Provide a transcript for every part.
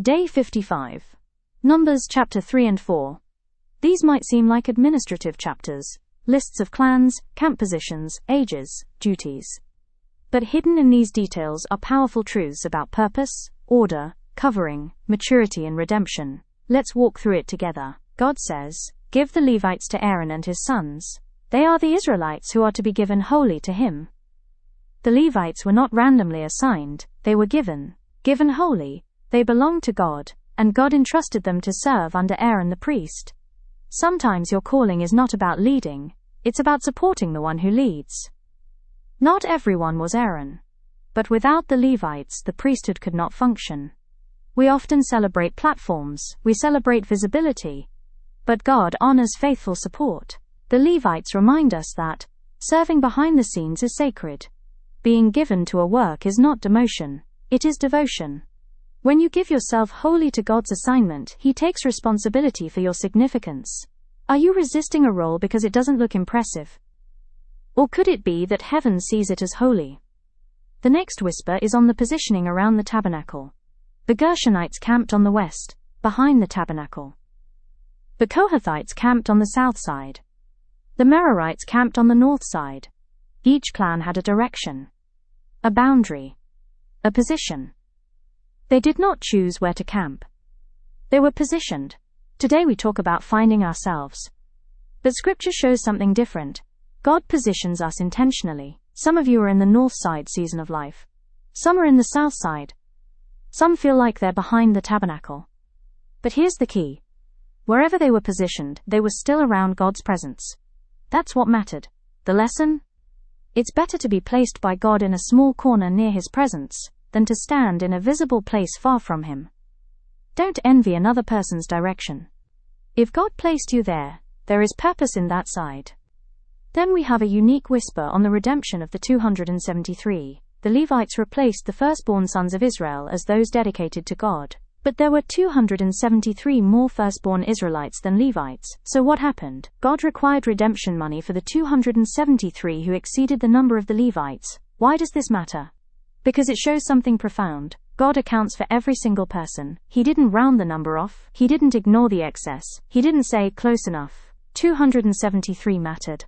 Day 55. Numbers chapter 3 and 4. These might seem like administrative chapters, lists of clans, camp positions, ages, duties. But hidden in these details are powerful truths about purpose, order, covering, maturity and redemption. Let's walk through it together. God says, "Give the Levites to Aaron and his sons. They are the Israelites who are to be given wholly to him." The Levites were not randomly assigned, they were given wholly. They belonged to God, and God entrusted them to serve under Aaron the priest. Sometimes your calling is not about leading, it's about supporting the one who leads. Not everyone was Aaron. But without the Levites, the priesthood could not function. We often celebrate platforms, we celebrate visibility. But God honors faithful support. The Levites remind us that serving behind the scenes is sacred. Being given to a work is not demotion, it is devotion. When you give yourself wholly to God's assignment, He takes responsibility for your significance. Are you resisting a role because it doesn't look impressive? Or could it be that heaven sees it as holy? The next whisper is on the positioning around the tabernacle. The Gershonites camped on the west, behind the tabernacle. The Kohathites camped on the south side. The Merarites camped on the north side. Each clan had a direction, a boundary, a position. They did not choose where to camp. They were positioned. Today we talk about finding ourselves. But Scripture shows something different. God positions us intentionally. Some of you are in the north side season of life. Some are in the south side. Some feel like they're behind the tabernacle. But here's the key. Wherever they were positioned, they were still around God's presence. That's what mattered. The lesson? It's better to be placed by God in a small corner near His presence than to stand in a visible place far from Him. Don't envy another person's direction. If God placed you there, there is purpose in that side. Then we have a unique whisper on the redemption of the 273. The Levites replaced the firstborn sons of Israel as those dedicated to God. But there were 273 more firstborn Israelites than Levites, so what happened? God required redemption money for the 273 who exceeded the number of the Levites. Why does this matter? Because it shows something profound. God accounts for every single person. He didn't round the number off. He didn't ignore the excess. He didn't say, close enough. 273 mattered.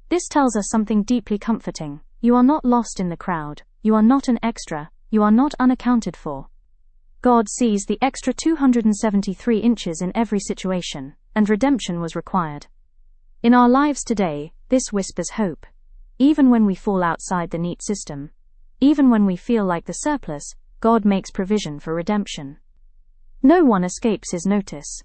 This tells us something deeply comforting. You are not lost in the crowd. You are not an extra. You are not unaccounted for. God sees the extra 273 inches in every situation, and redemption was required. In our lives today, this whispers hope. Even when we fall outside the neat system, even when we feel like the surplus, God makes provision for redemption. No one escapes His notice.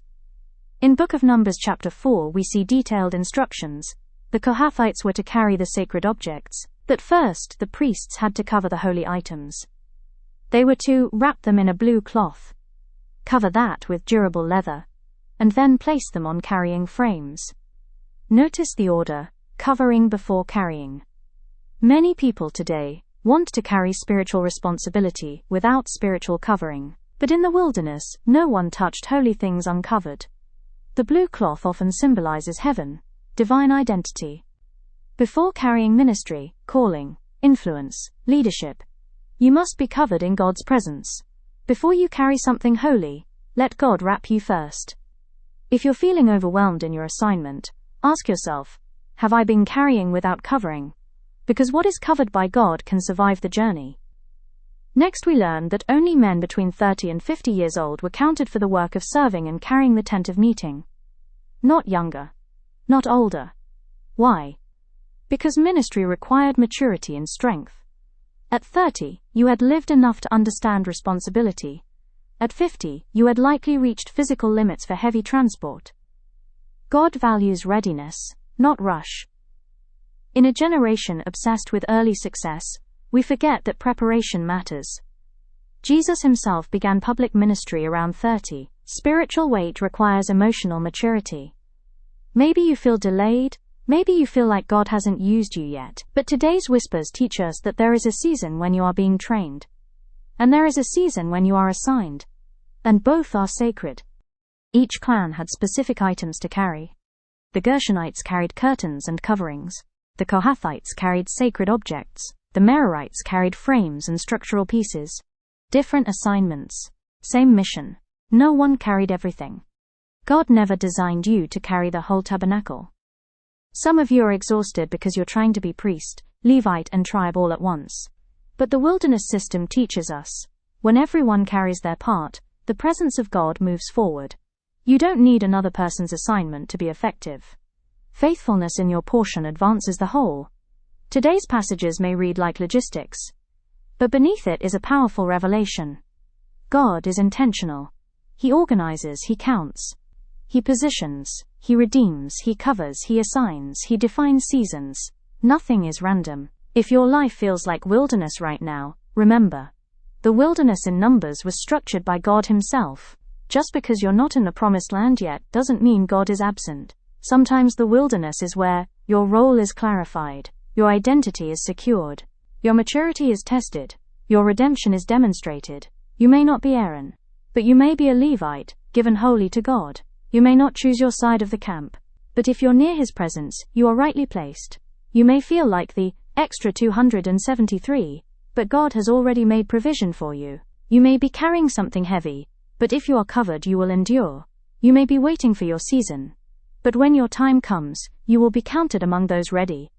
In Book of Numbers chapter 4 we see detailed instructions. The Kohathites were to carry the sacred objects, but first the priests had to cover the holy items. They were to wrap them in a blue cloth, cover that with durable leather, and then place them on carrying frames. Notice the order, covering before carrying. Many people today want to carry spiritual responsibility without spiritual covering, but in the wilderness, no one touched holy things uncovered. The blue cloth often symbolizes heaven, divine identity. Before carrying ministry, calling, influence, leadership, you must be covered in God's presence. Before you carry something holy, let God wrap you first. If you're feeling overwhelmed in your assignment, ask yourself, have I been carrying without covering? Because what is covered by God can survive the journey. Next we learn that only men between 30 and 50 years old were counted for the work of serving and carrying the tent of meeting. Not younger. Not older. Why? Because ministry required maturity and strength. At 30, you had lived enough to understand responsibility. At 50, you had likely reached physical limits for heavy transport. God values readiness, not rush. In a generation obsessed with early success, we forget that preparation matters. Jesus Himself began public ministry around 30. Spiritual weight requires emotional maturity. Maybe you feel delayed, maybe you feel like God hasn't used you yet, but today's whispers teach us that there is a season when you are being trained. And there is a season when you are assigned. And both are sacred. Each clan had specific items to carry. The Gershonites carried curtains and coverings. The Kohathites carried sacred objects. The Merarites carried frames and structural pieces. Different assignments. Same mission. No one carried everything. God never designed you to carry the whole tabernacle. Some of you are exhausted because you're trying to be priest, Levite, and tribe all at once. But the wilderness system teaches us, when everyone carries their part, the presence of God moves forward. You don't need another person's assignment to be effective. Faithfulness in your portion advances the whole. Today's passages may read like logistics, but beneath it is a powerful revelation. God is intentional. He organizes, He counts. He positions, He redeems, He covers, He assigns, He defines seasons. Nothing is random. If your life feels like wilderness right now, remember, the wilderness in Numbers was structured by God Himself. Just because you're not in the promised land yet doesn't mean God is absent. Sometimes the wilderness is where your role is clarified, your identity is secured, your maturity is tested, your redemption is demonstrated. You may not be Aaron, but you may be a Levite, given wholly to God. You may not choose your side of the camp, but if you're near His presence, you are rightly placed. You may feel like the extra 273, but God has already made provision for you. You may be carrying something heavy, but if you are covered, you will endure. You may be waiting for your season, but when your time comes, you will be counted among those ready.